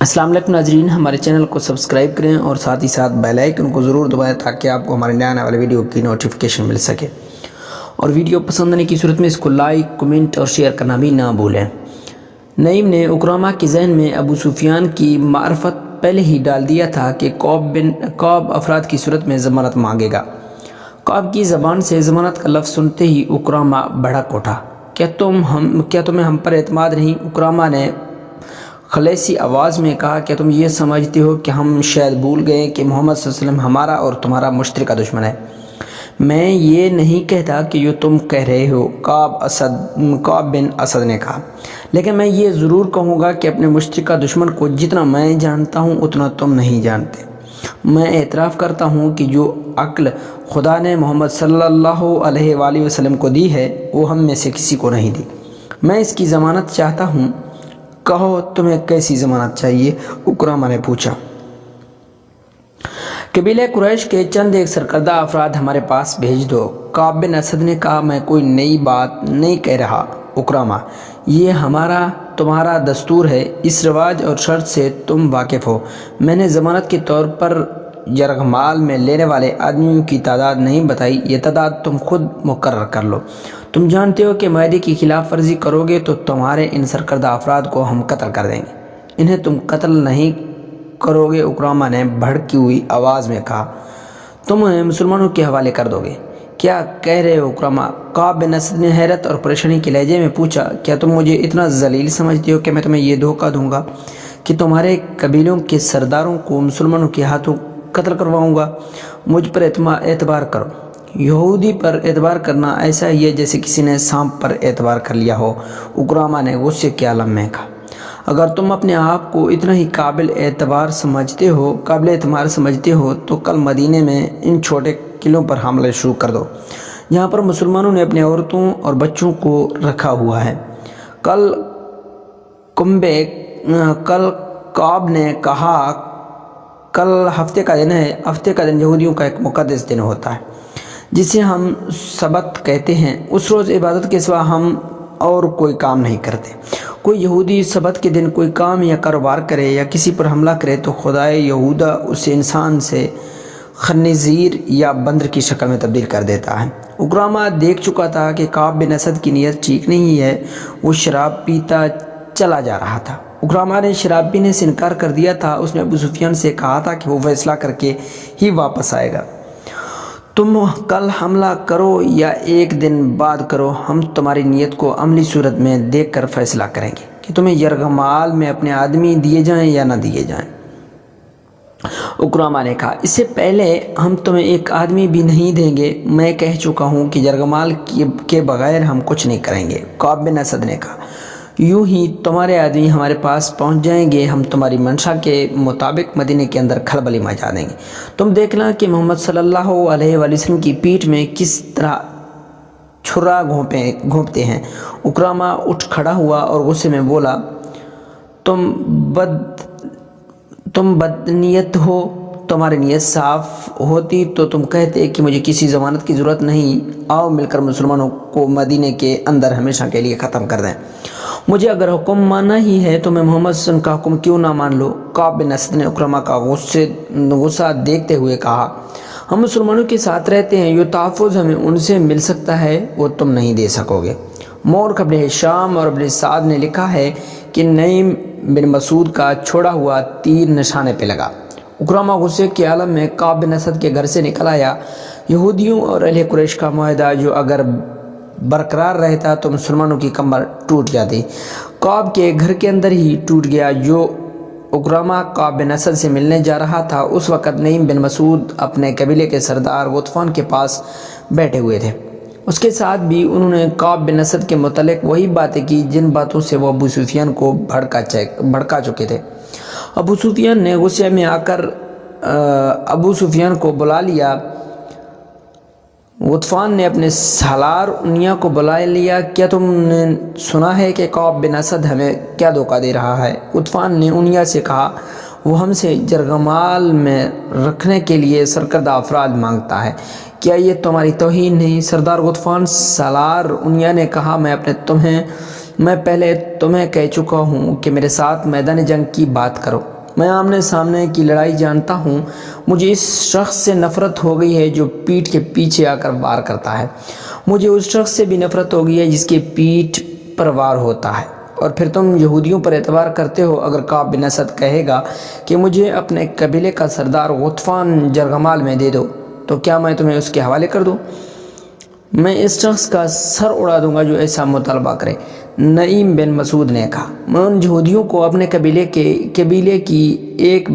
السلام علیکم ناظرین، ہمارے چینل کو سبسکرائب کریں اور ساتھ ہی ساتھ بیل آئیکن کو ضرور دبائیں تاکہ آپ کو ہمارے نئے آنے والے ویڈیو کی نوٹیفیکیشن مل سکے، اور ویڈیو پسند آنے کی صورت میں اس کو لائک، کمنٹ اور شیئر کرنا بھی نہ بھولیں۔ نعیم نے اکرامہ کے ذہن میں ابو سفیان کی معرفت پہلے ہی ڈال دیا تھا کہ کعب افراد کی صورت میں ضمانت مانگے گا۔ کعب کی زبان سے ضمانت کا لفظ سنتے ہی اکرامہ بھڑک اٹھا۔ کیا تمہیں ہم پر اعتماد نہیں؟ اکرامہ نے خلیصی آواز میں کہا، کیا تم یہ سمجھتے ہو کہ ہم شاید بھول گئے کہ محمد صلی اللہ علیہ وسلم ہمارا اور تمہارا مشترکہ دشمن ہے؟ میں یہ نہیں کہتا کہ جو تم کہہ رہے ہو، کعب بن اسد نے کہا، لیکن میں یہ ضرور کہوں گا کہ اپنے مشترکہ دشمن کو جتنا میں جانتا ہوں اتنا تم نہیں جانتے۔ میں اعتراف کرتا ہوں کہ جو عقل خدا نے محمد صلی اللہ علیہ وآلہ وسلم کو دی ہے وہ ہم میں سے کسی کو نہیں دی۔ میں اس کی ضمانت چاہتا ہوں۔ کہو تمہیں کیسی ضمانت چاہیے؟ اکرامہ نے پوچھا۔ قبیلہ قریش کے چند ایک سرکردہ افراد ہمارے پاس بھیج دو، کعب بن اسد نے کہا۔ میں کوئی نئی بات نہیں کہہ رہا اکرامہ، یہ تمہارا دستور ہے، اس رواج اور شرط سے تم واقف ہو۔ میں نے ضمانت کے طور پر یرغمال میں لینے والے آدمیوں کی تعداد نہیں بتائی، یہ تعداد تم خود مقرر کر لو۔ تم جانتے ہو کہ معاہدے کی خلاف ورزی کرو گے تو تمہارے ان سرکردہ افراد کو ہم قتل کر دیں گے۔ انہیں تم قتل نہیں کرو گے، اکرامہ نے بھڑکی ہوئی آواز میں کہا، تم انہیں مسلمانوں کے حوالے کر دو گے۔ کیا کہہ رہے ہو اکرامہ؟ کعب بن اسد نے حیرت اور پریشانی کے لہجے میں پوچھا۔ کیا تم مجھے اتنا ذلیل سمجھتے ہو کہ میں تمہیں یہ دھوکہ دوں گا کہ تمہارے قبیلوں کے سرداروں کو مسلمانوں کے ہاتھوں قتل کرواؤں گا؟ مجھ پر اعتبار کرو۔ یہودی پر اعتبار کرنا ایسا ہی ہے جیسے کسی نے سانپ پر اعتبار کر لیا ہو، اکرامہ نے غصے کے عالم میں کہا۔ اگر تم اپنے آپ کو اتنا ہی قابل اعتبار سمجھتے ہو تو کل مدینے میں ان چھوٹے قلعوں پر حملے شروع کر دو جہاں پر مسلمانوں نے اپنے عورتوں اور بچوں کو رکھا ہوا ہے۔ کل کعب نے کہا، کل ہفتے کا دن ہے۔ ہفتے کا دن یہودیوں کا ایک مقدس دن ہوتا ہے جسے ہم سبت کہتے ہیں۔ اس روز عبادت کے سوا ہم اور کوئی کام نہیں کرتے۔ کوئی یہودی سبت کے دن کوئی کام یا کاروبار کرے یا کسی پر حملہ کرے تو خدائے یہودا اسے انسان سے خنزیر یا بندر کی شکل میں تبدیل کر دیتا ہے۔ اکرامہ دیکھ چکا تھا کہ کعب بن اسد کی نیت ٹھیک نہیں ہے، وہ شراب پیتا چلا جا رہا تھا۔ اکرامہ نے شراب پینے سے انکار کر دیا تھا۔ اس نے ابو سفیان سے کہا تھا کہ وہ فیصلہ کر کے ہی واپس آئے گا۔ تم کل حملہ کرو یا ایک دن بعد کرو، ہم تمہاری نیت کو عملی صورت میں دیکھ کر فیصلہ کریں گے کہ تمہیں یرغمال میں اپنے آدمی دیے جائیں یا نہ دیے جائیں۔ اکرامہ نے کہا، اس سے پہلے ہم تمہیں ایک آدمی بھی نہیں دیں گے۔ میں کہہ چکا ہوں کہ یرغمال کے بغیر ہم کچھ نہیں کریں گے، کعب بن اسد نے کہا۔ یوں ہی تمہارے آدمی ہمارے پاس پہنچ جائیں گے، ہم تمہاری منشا کے مطابق مدینے کے اندر کھلبلی مچا دیں گے۔ تم دیکھنا کہ محمد صلی اللہ علیہ وآلہ وسلم کی پیٹھ میں کس طرح چھرا گھونپتے ہیں۔ اکرامہ اٹھ کھڑا ہوا اور غصے میں بولا، تم بد نیت ہو۔ تمہاری نیت صاف ہوتی تو تم کہتے کہ مجھے کسی ضمانت کی ضرورت نہیں، آؤ مل کر مسلمانوں کو مدینے کے اندر ہمیشہ کے لیے ختم کر دیں۔ مجھے اگر حکم ماننا ہی ہے تو میں محمد صلی اللہ علیہ وسلم کا حکم کیوں نہ مان لو؟ کعب بن اسد نے اکرامہ کا غصہ دیکھتے ہوئے کہا، ہم مسلمانوں کے ساتھ رہتے ہیں، یہ تحفظ ہمیں ان سے مل سکتا ہے، وہ تم نہیں دے سکو گے۔ مورخ ابن ہشام اور ابن سعد نے لکھا ہے کہ نعیم بن مسعود کا چھوڑا ہوا تیر نشانے پہ لگا۔ اکرامہ غصے کے عالم میں کعب بن اسد کے گھر سے نکل آیا۔ یہودیوں اور اہل قریش کا معاہدہ جو اگر برقرار رہتا تو مسلمانوں کی کمر ٹوٹ جاتی، کعب کے گھر کے اندر ہی ٹوٹ گیا۔ جو اکرامہ کعب بن اسد سے ملنے جا رہا تھا اس وقت نعیم بن مسعود اپنے قبیلے کے سردار غطفان کے پاس بیٹھے ہوئے تھے۔ اس کے ساتھ بھی انہوں نے کعب بن اسد کے متعلق وہی باتیں کی جن باتوں سے وہ ابو سفیان کو بھڑکا چکے تھے۔ ابو سفیان نے غصے میں آ کر ابو سفیان کو بلا لیا۔ غطفان نے اپنے سالار انیا کو بلا لیا۔ کیا تم نے سنا ہے کہ کعب بن اسد ہمیں کیا دھوکہ دے رہا ہے؟ غطفان نے انیا سے کہا، وہ ہم سے یرغمال میں رکھنے کے لیے سرکردہ افراد مانگتا ہے۔ کیا یہ تمہاری توہین نہیں؟ سردار غطفان سالار انیا نے کہا، میں پہلے تمہیں کہہ چکا ہوں کہ میرے ساتھ میدان جنگ کی بات کرو۔ میں آمنے سامنے کی لڑائی جانتا ہوں، مجھے اس شخص سے نفرت ہو گئی ہے جو پیٹھ کے پیچھے آ کر وار کرتا ہے، مجھے اس شخص سے بھی نفرت ہو گئی ہے جس کی پیٹھ پر وار ہوتا ہے۔ اور پھر تم یہودیوں پر اعتبار کرتے ہو۔ اگر کعب بن اسد کہے گا کہ مجھے اپنے قبیلے کا سردار غطفان جرغمال میں دے دو تو کیا میں تمہیں اس کے حوالے کر دوں؟ میں اس شخص کا سر اڑا دوں گا جو ایسا مطالبہ کرے۔ نعیم بن مسعود نے کہا، میں ان یہودیوں کو اپنے قبیلے کی ایک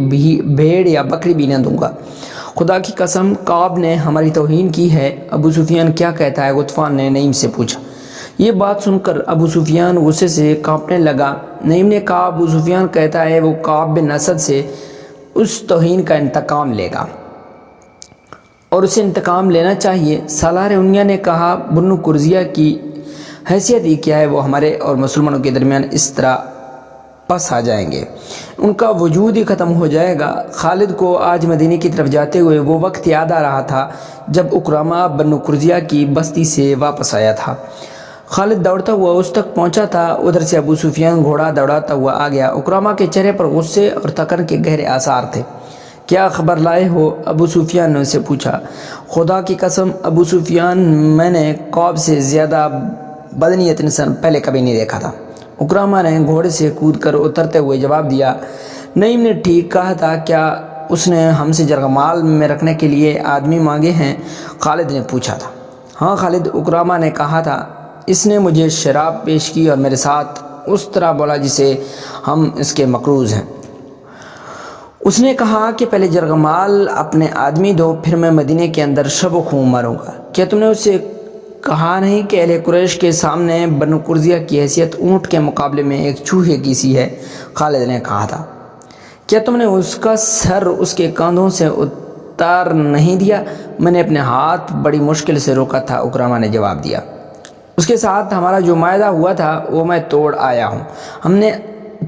بھیڑ یا بکری بھی نہ دوں گا۔ خدا کی قسم، کعب نے ہماری توہین کی ہے۔ ابو سفیان کیا کہتا ہے؟ غطفان نے نعیم سے پوچھا۔ یہ بات سن کر ابو سفیان غصے سے کانپنے لگا۔ نعیم نے کہا، ابو سفیان کہتا ہے وہ کعب بن اسد سے اس توہین کا انتقام لے گا اور اسے انتقام لینا چاہیے۔ سالار انیا نے کہا، بنو قرظیہ کی حیثیت ہی کیا ہے، وہ ہمارے اور مسلمانوں کے درمیان اس طرح پس آ جائیں گے، ان کا وجود ہی ختم ہو جائے گا۔ خالد کو آج مدینے کی طرف جاتے ہوئے وہ وقت یاد آ رہا تھا جب اکرامہ بنو قرظیہ کی بستی سے واپس آیا تھا۔ خالد دوڑتا ہوا اس تک پہنچا تھا، ادھر سے ابو سفیان گھوڑا دوڑاتا ہوا آ گیا۔ اکرامہ کے چہرے پر غصے اور تکر کے گہرے آثار تھے۔ کیا خبر لائے ہو؟ ابو سفیان نے اسے پوچھا۔ خدا کی قسم ابو سفیان، میں نے کعب سے زیادہ بدنیت انسان پہلے کبھی نہیں دیکھا تھا۔ اکرامہ نے گھوڑے سے کود کر اترتے ہوئے جواب دیا، نعیم نے ٹھیک کہا تھا، کیا اس نے ہم سے جرغمال میں رکھنے کے لیے آدمی مانگے ہیں؟ خالد نے پوچھا تھا۔ ہاں خالد، اکرامہ نے کہا تھا، اس نے مجھے شراب پیش کی اور میرے ساتھ اس طرح بولا جسے ہم اس کے مقروض ہیں۔ اس نے کہا کہ پہلے جرغمال اپنے آدمی دو، پھر میں مدینے کے اندر شب و خون ماروں گا۔ کیا تم نے اسے کہا نہیں کہ اہل قریش کے سامنے بنو قرظیہ کی حیثیت اونٹ کے مقابلے میں ایک چوہے کی سی ہے؟ خالد نے کہا تھا۔ کیا تم نے اس کا سر اس کے کاندھوں سے اتار نہیں دیا؟ میں نے اپنے ہاتھ بڑی مشکل سے روکا تھا، اکرامہ نے جواب دیا۔ اس کے ساتھ ہمارا جو معاہدہ ہوا تھا وہ میں توڑ آیا ہوں۔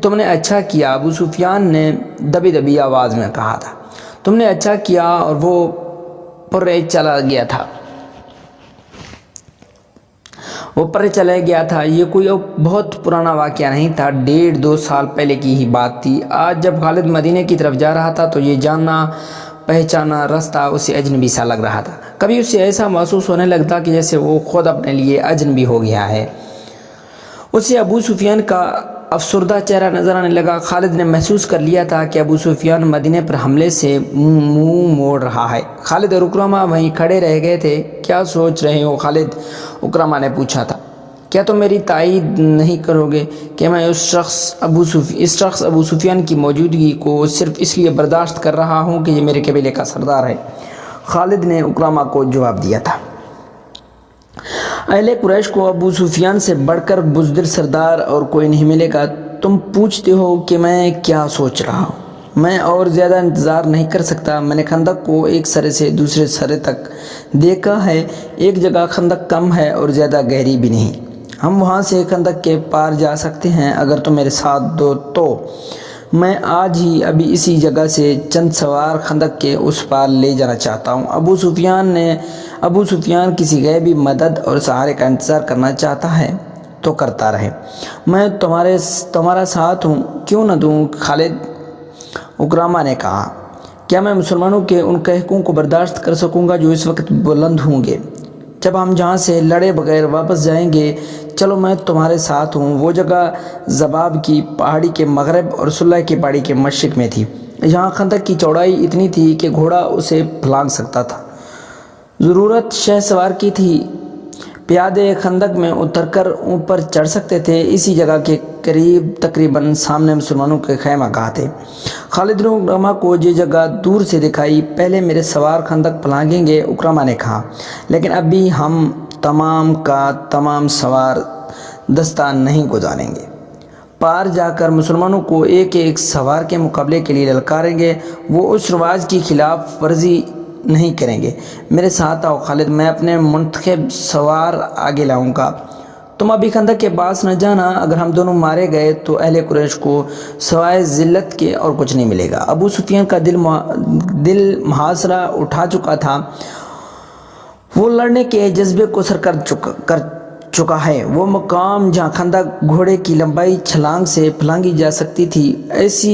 تم نے اچھا کیا، ابو سفیان نے دبی دبی آواز میں کہا تھا۔ تم نے اچھا کیا، اور وہ پرے چلا گیا تھا۔ یہ کوئی بہت پرانا واقعہ نہیں تھا، 1.5-2 سال پہلے کی ہی بات تھی۔ آج جب خالد مدینے کی طرف جا رہا تھا تو یہ جاننا پہچانا راستہ اسے اجنبی سا لگ رہا تھا۔ کبھی اسے ایسا محسوس ہونے لگتا کہ جیسے وہ خود اپنے لیے اجنبی ہو گیا ہے۔ اسے ابو سفیان کا افسردہ چہرہ نظر آنے لگا۔ خالد نے محسوس کر لیا تھا کہ ابو سفیان مدینے پر حملے سے منہ موڑ رہا ہے۔ خالد اور اکرامہ وہیں کھڑے رہ گئے تھے۔ کیا سوچ رہے ہو خالد؟ اکرامہ نے پوچھا تھا۔ کیا تم میری تائید نہیں کرو گے کہ میں اس شخص ابو سفیان کی موجودگی کو صرف اس لیے برداشت کر رہا ہوں کہ یہ میرے قبیلے کا سردار ہے؟ خالد نے اکرامہ کو جواب دیا تھا۔ اہل قریش کو ابو سفیان سے بڑھ کر بزدل سردار اور کوئی نہیں ملے گا۔ تم پوچھتے ہو کہ میں کیا سوچ رہا ہوں؟ میں اور زیادہ انتظار نہیں کر سکتا۔ میں نے خندق کو ایک سرے سے دوسرے سرے تک دیکھا ہے۔ ایک جگہ خندق کم ہے اور زیادہ گہری بھی نہیں، ہم وہاں سے خندق کے پار جا سکتے ہیں۔ اگر تم میرے ساتھ دو تو میں آج ہی ابھی اسی جگہ سے چند سوار خندق کے اس پار لے جانا چاہتا ہوں۔ ابو سفیان کسی غیبی مدد اور سہارے کا انتظار کرنا چاہتا ہے تو کرتا رہے، میں تمہارا ساتھ ہوں، کیوں نہ دوں؟ خالد، اکرامہ نے کہا، کیا میں مسلمانوں کے ان قحقوں کو برداشت کر سکوں گا جو اس وقت بلند ہوں گے جب ہم جہاں سے لڑے بغیر واپس جائیں گے؟ چلو میں تمہارے ساتھ ہوں۔ وہ جگہ زباب کی پہاڑی کے مغرب اور سلح کی پہاڑی کے مشرق میں تھی۔ یہاں خندق کی چوڑائی اتنی تھی کہ گھوڑا اسے پھلانگ سکتا تھا۔ ضرورت شہ سوار کی تھی، پیادے خندق میں اتر کر اوپر چڑھ سکتے تھے۔ اسی جگہ کے قریب تقریباً سامنے مسلمانوں کے خیمہ گاہ تھے۔ خالد نے اکرامہ کو یہ جگہ دور سے دکھائی۔ پہلے میرے سوار خندق پھلانگیں گے، اکرامہ نے کہا، لیکن ابھی ہم تمام کا تمام سوار دستہ نہیں گزاریں گے۔ پار جا کر مسلمانوں کو ایک ایک سوار کے مقابلے کے لیے للکاریں گے۔ وہ اس رواج کی خلاف ورزی نہیں کریں گے۔ میرے ساتھ آؤ خالد، میں اپنے منتخب سوار آگے لاؤں گا۔ تم ابھی خندق کے پاس نہ جانا، اگر ہم دونوں مارے گئے تو اہل قریش کو سوائے ذلت کے اور کچھ نہیں ملے گا۔ ابو سفیان کا دل محاصرہ اٹھا چکا تھا، وہ لڑنے کے جذبے کو سر کر چکا ہے۔ وہ مقام جہاں خندق گھوڑے کی لمبائی چھلانگ سے پھلانگی جا سکتی تھی، ایسی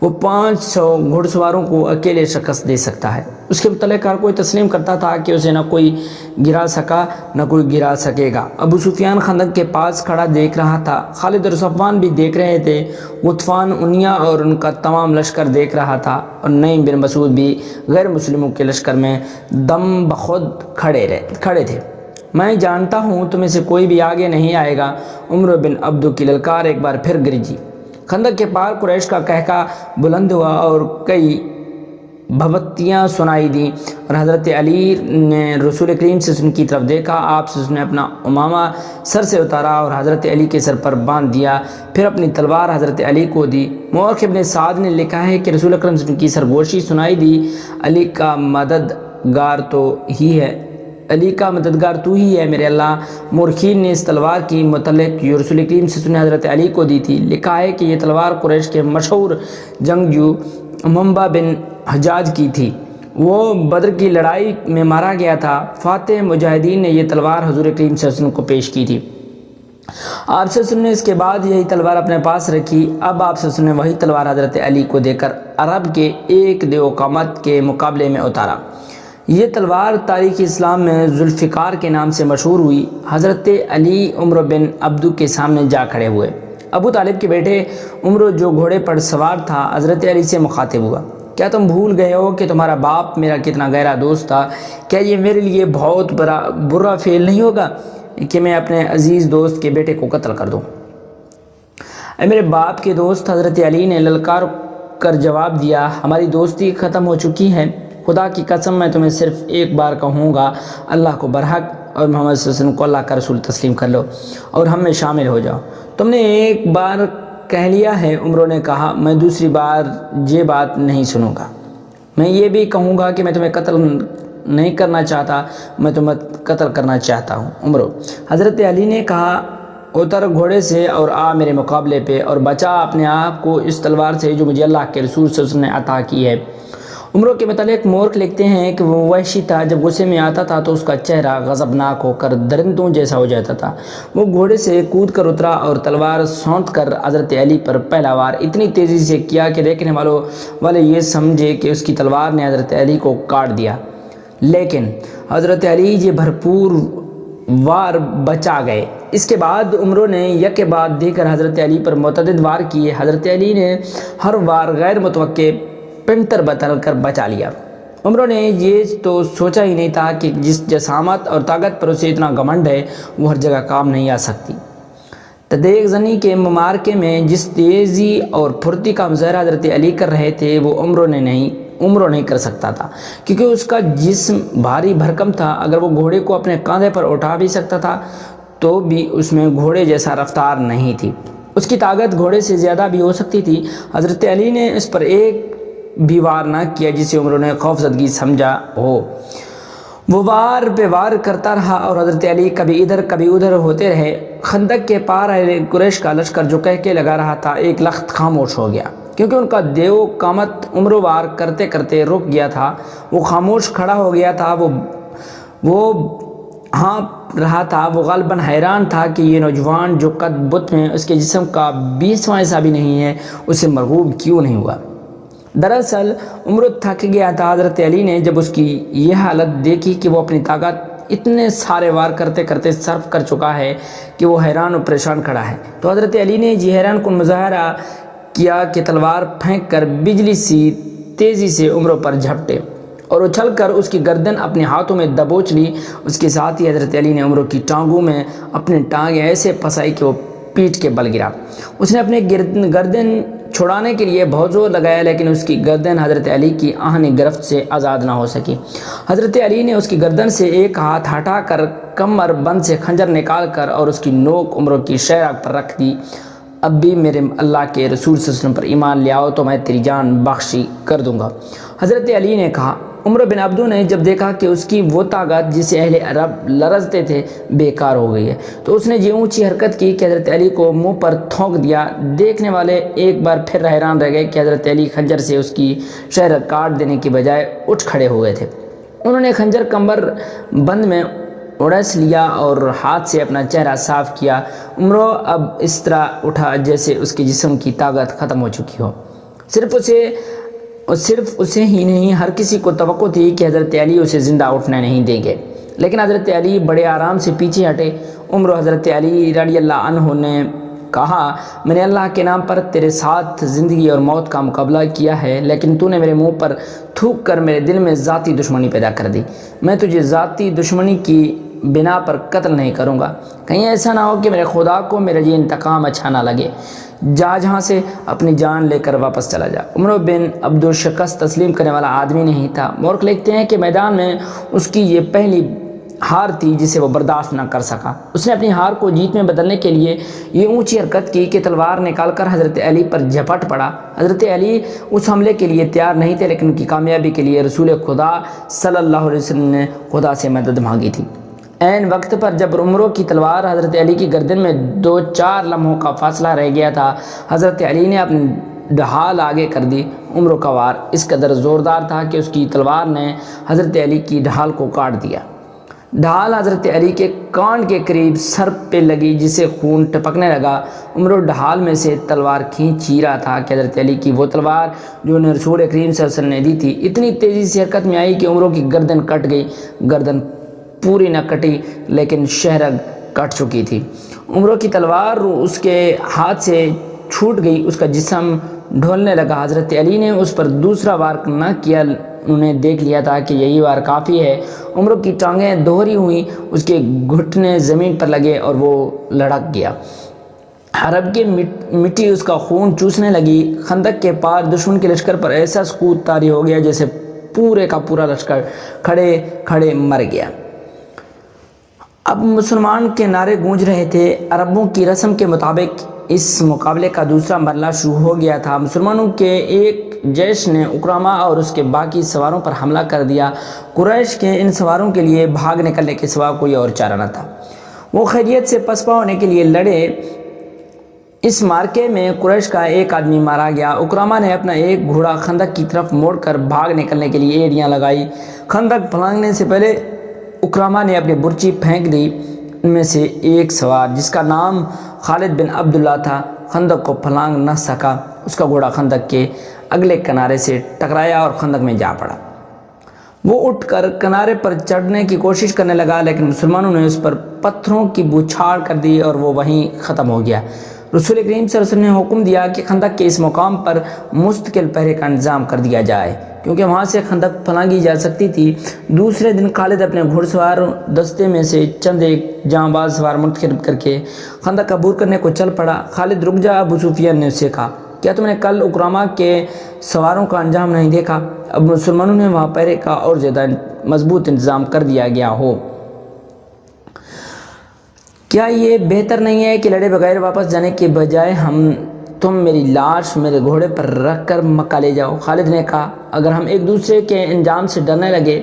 وہ 500 گھڑ سواروں کو اکیلے شکست دے سکتا ہے۔ اس کے متعلق ہر کوئی تسلیم کرتا تھا کہ اسے نہ کوئی گرا سکا نہ کوئی گرا سکے گا۔ ابو سفیان خندق کے پاس کھڑا دیکھ رہا تھا، خالد اور صفوان بھی دیکھ رہے تھے، غطفان، انیا اور ان کا تمام لشکر دیکھ رہا تھا، اور نعیم بن مسعود بھی غیر مسلموں کے لشکر میں دم بخود کھڑے تھے۔ میں جانتا ہوں تم میں سے کوئی بھی آگے نہیں آئے گا۔ عمر بن عبدو کی للکار ایک بار پھر گرجی۔ خندق کے پار قریش کا کہکا بلند ہوا اور کئی بھبتیاں سنائی دیں، اور حضرت علی نے رسول کریم سے ان کی طرف دیکھا۔ آپ سے اس نے اپنا امامہ سر سے اتارا اور حضرت علی کے سر پر باندھ دیا، پھر اپنی تلوار حضرت علی کو دی۔ مورخ ابن سعد نے لکھا ہے کہ رسول اکرم سے ان کی سرگوشی سنائی دی، علی کا مددگار تو ہی ہے میرے اللہ۔ مورخین نے اس تلوار کی متعلق جو رسول کریم سے سنے حضرت علی کو دی تھی لکھا ہے کہ یہ تلوار قریش کے مشہور جنگجو منبع بن حجاج کی تھی، وہ بدر کی لڑائی میں مارا گیا تھا۔ فاتح مجاہدین نے یہ تلوار حضور کریم صلی اللہ علیہ وسلم کو پیش کی تھی۔ آپ صلی اللہ علیہ وسلم نے اس کے بعد یہی تلوار اپنے پاس رکھی۔ اب آپ صلی اللہ علیہ وسلم نے وہی تلوار حضرت علی کو دے کر عرب کے ایک دیو قامت کے مقابلے میں اتارا۔ یہ تلوار تاریخ اسلام میں ذوالفقار کے نام سے مشہور ہوئی۔ حضرت علی عمر بن عبدو کے سامنے جا کھڑے ہوئے۔ ابو طالب کے بیٹے عمر جو گھوڑے پر سوار تھا حضرت علی سے مخاطب ہوا، کیا تم بھول گئے ہو کہ تمہارا باپ میرا کتنا گہرا دوست تھا؟ کیا یہ میرے لیے بہت برا فعل نہیں ہوگا کہ میں اپنے عزیز دوست کے بیٹے کو قتل کر دوں؟ اے میرے باپ کے دوست، حضرت علی نے للکار کر جواب دیا، ہماری دوستی ختم ہو چکی ہے۔ خدا کی قسم میں تمہیں صرف ایک بار کہوں گا، اللہ کو برحق اور محمد صلی اللہ علیہ وسلم کو اللہ کا رسول تسلیم کر لو اور ہم میں شامل ہو جاؤ۔ تم نے ایک بار کہہ لیا ہے، عمر نے کہا، میں دوسری بار یہ بات نہیں سنوں گا۔ میں یہ بھی کہوں گا کہ میں تمہیں قتل نہیں کرنا چاہتا، میں تمہیں قتل کرنا چاہتا ہوں۔ عمر، حضرت علی نے کہا، اتر گھوڑے سے اور آ میرے مقابلے پہ اور بچا اپنے آپ کو اس تلوار سے جو مجھے اللہ کے رسول صلی اللہ علیہ وسلم نے عطا کی ہے۔ عمر کے متعلق مورخ لکھتے ہیں کہ وہ وحشی تھا، جب غصے میں آتا تھا تو اس کا چہرہ غضبناک ہو کر درندوں جیسا ہو جاتا تھا۔ وہ گھوڑے سے کود کر اترا اور تلوار سونت کر حضرت علی پر پہلا وار اتنی تیزی سے کیا کہ دیکھنے والے یہ سمجھے کہ اس کی تلوار نے حضرت علی کو کاٹ دیا، لیکن حضرت علی یہ بھرپور وار بچا گئے۔ اس کے بعد عمر نے یک کے بعد دیکھ کر حضرت علی پر متعدد وار کیے۔ حضرت علی نے ہر وار غیر متوقع پنتر بدل کر بچا لیا۔ عمر نے یہ تو سوچا ہی نہیں تھا کہ جس جسامت اور طاقت پر اسے اتنا گھمنڈ ہے وہ ہر جگہ کام نہیں آ سکتی۔ تدیق زنی کے ممارکے میں جس تیزی اور پھرتی کا مظاہرہ حضرت علی کر رہے تھے وہ عمر نہیں کر سکتا تھا، کیونکہ اس کا جسم بھاری بھرکم تھا۔ اگر وہ گھوڑے کو اپنے کاندھے پر اٹھا بھی سکتا تھا تو بھی اس میں گھوڑے جیسا رفتار نہیں تھی، اس کی طاقت گھوڑے سے زیادہ بھی ہو سکتی تھی۔ حضرت علی نے اس پر ایک بھی وار نہ کیا جسے عمر نے خوف زدگی سمجھا ہو۔ وہ وار پہ وار کرتا رہا اور حضرت علی کبھی ادھر کبھی ادھر ہوتے رہے۔ خندق کے پار قریش کا لشکر جو کہہ کے لگا رہا تھا ایک لخت خاموش ہو گیا، کیونکہ ان کا دیو قامت عمر وار کرتے کرتے رک گیا تھا۔ وہ خاموش کھڑا ہو گیا تھا، وہ ہانپ رہا تھا، وہ غالباً حیران تھا کہ یہ نوجوان جو قد بت میں اس کے جسم کا 20واں حصہ بھی نہیں ہے اسے مرغوب کیوں نہیں ہوا۔ دراصل عمر تھک گیا تھا۔ حضرت علی نے جب اس کی یہ حالت دیکھی کہ وہ اپنی طاقت اتنے سارے وار کرتے کرتے صرف کر چکا ہے کہ وہ حیران اور پریشان کھڑا ہے، تو حضرت علی نے یہ حیران کن مظاہرہ کیا کہ تلوار پھینک کر بجلی سی تیزی سے عمر پر جھپٹے اور اچھل کر اس کی گردن اپنے ہاتھوں میں دبوچ لی۔ اس کے ساتھ ہی حضرت علی نے عمر کی ٹانگوں میں اپنی ٹانگیں ایسے پھنسائی کہ وہ پیٹھ کے بل گرا۔ اس نے اپنے گردن چھڑانے کے لیے بہت زور لگایا، لیکن اس کی گردن حضرت علی کی آہنی گرفت سے آزاد نہ ہو سکی۔ حضرت علی نے اس کی گردن سے ایک ہاتھ ہٹا کر کمر بند سے خنجر نکال کر اور اس کی نوک عمر کی شہرگ پر رکھ دی۔ اب بھی میرے اللہ کے رسول صلی اللہ علیہ وسلم پر ایمان لے آؤ تو میں تیری جان بخشی کر دوں گا۔ حضرت علی نے کہا۔ عمر بن عبدو نے جب دیکھا کہ اس کی وہ طاقت جسے اہل عرب لرزتے تھے بیکار ہو گئی ہے تو اس نے یہ اونچی حرکت کی کہ حضرت علی کو منہ پر تھونک دیا۔ دیکھنے والے ایک بار پھر حیران رہ گئے کہ حضرت علی خنجر سے اس کی شہرگ کاٹ دینے کی بجائے اٹھ کھڑے ہو گئے تھے۔ انہوں نے خنجر کمر بند میں اڑس لیا اور ہاتھ سے اپنا چہرہ صاف کیا۔ عمر اب اس طرح اٹھا جیسے اس کے جسم کی طاقت ختم ہو چکی ہو۔ صرف اسے ہی نہیں، ہر کسی کو توقع تھی کہ حضرت علی اسے زندہ اٹھنے نہیں دیں گے، لیکن حضرت علی بڑے آرام سے پیچھے ہٹے۔ عمر حضرت علی رضی اللہ عنہ نے کہا، میں نے اللہ کے نام پر تیرے ساتھ زندگی اور موت کا مقابلہ کیا ہے، لیکن تو نے میرے منہ پر تھوک کر میرے دل میں ذاتی دشمنی پیدا کر دی۔ میں تجھے ذاتی دشمنی کی بنا پر قتل نہیں کروں گا، کہیں ایسا نہ ہو کہ میرے خدا کو میرا یہ انتقام اچھا نہ لگے۔ جہاں سے اپنی جان لے کر واپس چلا جا۔ عمر بن عبد الشکست تسلیم کرنے والا آدمی نہیں تھا۔ مورخ لکھتے ہیں کہ میدان میں اس کی یہ پہلی ہار تھی جسے وہ برداشت نہ کر سکا۔ اس نے اپنی ہار کو جیت میں بدلنے کے لیے یہ اونچی حرکت کی کہ تلوار نکال کر حضرت علی پر جھپٹ پڑا۔ حضرت علی اس حملے کے لیے تیار نہیں تھے، لیکن ان کی کامیابی کے لیے رسول خدا صلی اللہ علیہ وسلم نے خدا سے مدد مانگی تھی۔ عین وقت پر جب عمروں کی تلوار حضرت علی کی گردن میں 2-4 لمحوں کا فاصلہ رہ گیا تھا، حضرت علی نے اپنی ڈھال آگے کر دی۔ عمروں کا وار اس قدر زوردار تھا کہ اس کی تلوار نے حضرت علی کی ڈھال کو کاٹ دیا۔ ڈھال حضرت علی کے کان کے قریب سر پہ لگی، جسے خون ٹپکنے لگا۔ عمر ڈھال میں سے تلوار کھینچ ہی رہا تھا کہ حضرت علی کی وہ تلوار جو انہیں رسول کریم صلی اللہ علیہ وسلم نے دی تھی اتنی تیزی سے حرکت میں آئی کہ عمروں کی گردن کٹ گئی۔ گردن پوری نہ کٹی، لیکن شہرگ کٹ چکی تھی۔ عمروں کی تلوار اس کے ہاتھ سے چھوٹ گئی، اس کا جسم ڈھولنے لگا۔ حضرت علی نے اس پر دوسرا وار نہ کیا، انہوں نے دیکھ لیا تھا کہ یہی وار کافی ہے۔ عمروں کی ٹانگیں دوہری ہوئیں، اس کے گھٹنے زمین پر لگے اور وہ لڑک گیا۔ حرب کی مٹی اس کا خون چوسنے لگی۔ خندق کے پار دشمن کے لشکر پر ایسا سکوت طاری ہو گیا جیسے پورے کا پورا لشکر کھڑے کھڑے مر گیا۔ اب مسلمان کے نعرے گونج رہے تھے۔ عربوں کی رسم کے مطابق اس مقابلے کا دوسرا مرحلہ شروع ہو گیا تھا۔ مسلمانوں کے ایک جیش نے اکرامہ اور اس کے باقی سواروں پر حملہ کر دیا۔ قریش کے ان سواروں کے لیے بھاگ نکلنے کے سوا کوئی اور چارہ نہ تھا۔ وہ خیریت سے پسپا ہونے کے لیے لڑے۔ اس مارکے میں قریش کا ایک آدمی مارا گیا۔ اکرامہ نے اپنا ایک گھوڑا خندق کی طرف موڑ کر بھاگ نکلنے کے لیے ایڑیاں لگائی۔ خندق پھلانگنے سے پہلے اکرامہ نے اپنی برچی پھینک دی۔ ان میں سے ایک سوار جس کا نام خالد بن عبداللہ تھا خندق کو پھلانگ نہ سکا۔ اس کا گھوڑا خندق کے اگلے کنارے سے ٹکرایا اور خندق میں جا پڑا۔ وہ اٹھ کر کنارے پر چڑھنے کی کوشش کرنے لگا، لیکن مسلمانوں نے اس پر پتھروں کی بوچھاڑ کر دی اور وہ وہیں ختم ہو گیا۔ رسول کریم صلی اللہ علیہ وسلم نے حکم دیا کہ خندق کے اس مقام پر مستقل پہرے کا انتظام کر دیا جائے، کیونکہ وہاں سے خندق پھلانگی جا سکتی تھی۔ دوسرے دن خالد اپنے گھڑ سوار دستے میں سے چند ایک جاں باز سوار منتخب کر کے خندق عبور کرنے کو چل پڑا۔ خالد رک جا، ابو سفیان نے اسے کہا، کیا تم نے کل اکرامہ کے سواروں کا انجام نہیں دیکھا؟ اب مسلمانوں نے وہاں پہرے کا اور زیادہ مضبوط انتظام کر دیا گیا ہو۔ کیا یہ بہتر نہیں ہے کہ لڑے بغیر واپس جانے کے بجائے تم میری لاش میرے گھوڑے پر رکھ کر مکہ لے جاؤ؟ خالد نے کہا، اگر ہم ایک دوسرے کے انجام سے ڈرنے لگے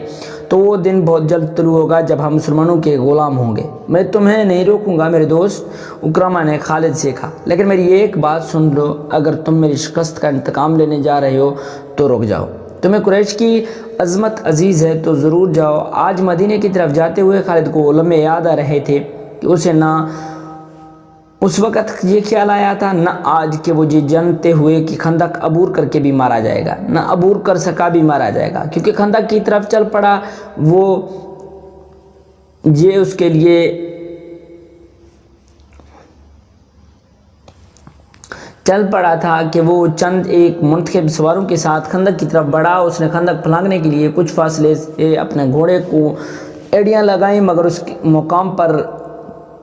تو وہ دن بہت جلد طلوع ہوگا جب ہم مسلمانوں کے غلام ہوں گے۔ میں تمہیں نہیں روکوں گا میرے دوست، اکرامہ نے خالد سے کہا، لیکن میری ایک بات سن لو، اگر تم میری شکست کا انتقام لینے جا رہے ہو تو رک جاؤ۔ تمہیں قریش کی عظمت عزیز ہے تو ضرور جاؤ۔ آج مدینے کی طرف جاتے ہوئے خالد کو لمحے یاد آ رہے تھے کہ اسے نہ اس وقت یہ خیال آیا تھا، نہ آج کہ وہ یہ جانتے ہوئے کہ خندق عبور کر کے بھی مارا جائے گا، نہ عبور کر سکا بھی مارا جائے گا، کیونکہ خندق کی طرف چل پڑا۔ وہ یہ اس کے لیے چل پڑا تھا کہ وہ چند ایک منتخب سواروں کے ساتھ خندق کی طرف بڑھا۔ اس نے خندق پھلانگنے کے لیے کچھ فاصلے سے اپنے گھوڑے کو ایڑیاں لگائیں، مگر اس مقام پر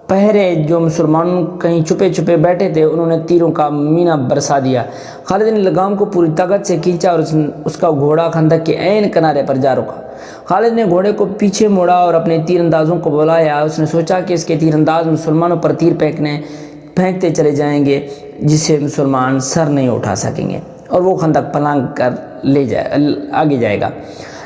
پہرے جو مسلمان کہیں چھپے چھپے بیٹھے تھے انہوں نے تیروں کا مینہ برسا دیا۔ خالد نے لگام کو پوری طاقت سے کھینچا اور اس کا گھوڑا خندق کے عین کنارے پر جا رکا۔ خالد نے گھوڑے کو پیچھے موڑا اور اپنے تیر اندازوں کو بلایا۔ اس نے سوچا کہ اس کے تیر انداز مسلمانوں پر تیر پھینکتے چلے جائیں گے جسے مسلمان سر نہیں اٹھا سکیں گے اور وہ خندق پھلانگ کر آگے جائے گا،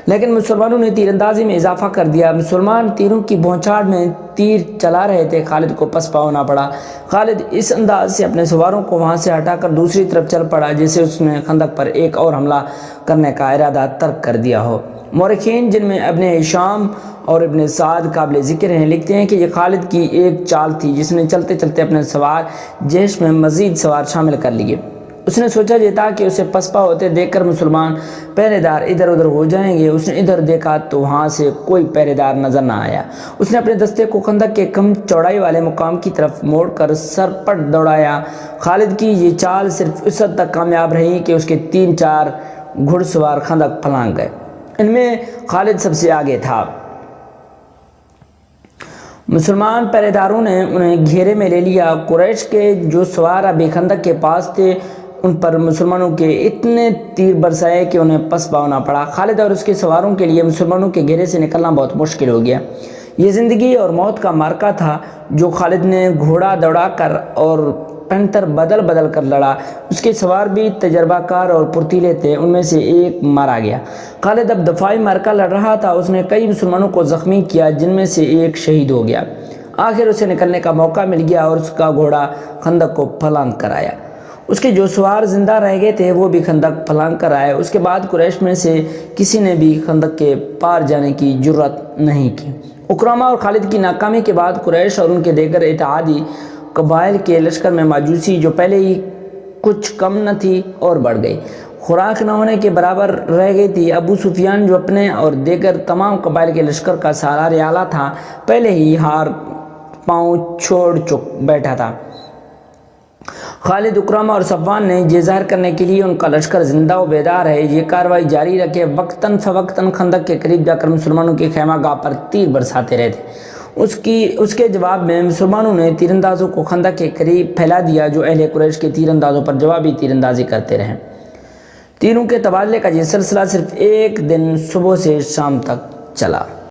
لیکن مسلمانوں نے تیر اندازی میں اضافہ کر دیا۔ مسلمان تیروں کی بھونچاڑ میں تیر چلا رہے تھے، خالد کو پسپا ہونا پڑا۔ خالد اس انداز سے اپنے سواروں کو وہاں سے ہٹا کر دوسری طرف چل پڑا جیسے اس نے خندق پر ایک اور حملہ کرنے کا ارادہ ترک کر دیا ہو۔ مورخین جن میں ابن ہشام اور ابن سعد قابل ذکر ہیں لکھتے ہیں کہ یہ خالد کی ایک چال تھی جس نے چلتے چلتے اپنے سوار جیش میں مزید سوار شامل کر لیے۔ اس نے سوچا یہ تھا کہ اسے پسپا ہوتے دیکھ کر مسلمان پہرے دار ادھر ادھر ہو جائیں گے۔ اس نے ادھر دیکھا تو وہاں سے کوئی پہرے دار نظر نہ آیا۔ اس نے اپنے دستے کو خندق کے کم چوڑائی والے مقام کی طرف موڑ کر سرپٹ دوڑایا۔ خالد کی یہ چال صرف اس حد تک کامیاب رہی کہ اس کے 3-4 گھڑ سوار خندق پھلانگ گئے۔ ان میں خالد سب سے آگے تھا۔ مسلمان پہرے داروں نے انہیں گھیرے میں لے لیا۔ قریش کے جو سوار ابھی خندق کے پاس تھے ان پر مسلمانوں کے اتنے تیر برسائے کہ انہیں پس پاؤنا پڑا۔ خالد اور اس کے سواروں کے لیے مسلمانوں کے گھیرے سے نکلنا بہت مشکل ہو گیا۔ یہ زندگی اور موت کا معرکہ تھا جو خالد نے گھوڑا دوڑا کر اور پنتر بدل بدل کر لڑا۔ اس کے سوار بھی تجربہ کار اور پرتیلے تھے۔ ان میں سے ایک مارا گیا۔ خالد اب دفاعی معرکہ لڑ رہا تھا۔ اس نے کئی مسلمانوں کو زخمی کیا جن میں سے ایک شہید ہو گیا۔ آخر اسے نکلنے کا موقع مل گیا اور اس کا گھوڑا خندق کو پھلانگ کر آیا۔ اس کے جو سوار زندہ رہ گئے تھے وہ بھی خندق پھلانگ کر آئے۔ اس کے بعد قریش میں سے کسی نے بھی خندق کے پار جانے کی جرأت نہیں کی۔ اکرامہ اور خالد کی ناکامی کے بعد قریش اور ان کے دیگر اتحادی قبائل کے لشکر میں ماجوسی جو پہلے ہی کچھ کم نہ تھی اور بڑھ گئی، خوراک نہ ہونے کے برابر رہ گئی تھی۔ ابو سفیان جو اپنے اور دیگر تمام قبائل کے لشکر کا سالار اعلیٰ تھا، پہلے ہی ہار پاؤں چھوڑ بیٹھا تھا۔ خالد، اکرامہ اور صفوان نے یہ ظاہر کرنے کے لیے ان کا لشکر زندہ و بیدار ہے یہ کارروائی جاری رکھے، وقتاً فوقتاً خندق کے قریب جا کر مسلمانوں کی خیمہ گاہ پر تیر برساتے رہے تھے۔ اس کے جواب میں مسلمانوں نے تیر اندازوں کو خندق کے قریب پھیلا دیا جو اہل قریش کے تیر اندازوں پر جوابی تیر اندازی کرتے رہے۔ تیروں کے تبادلے کا یہ سلسلہ صرف ایک دن صبح سے شام تک چلا۔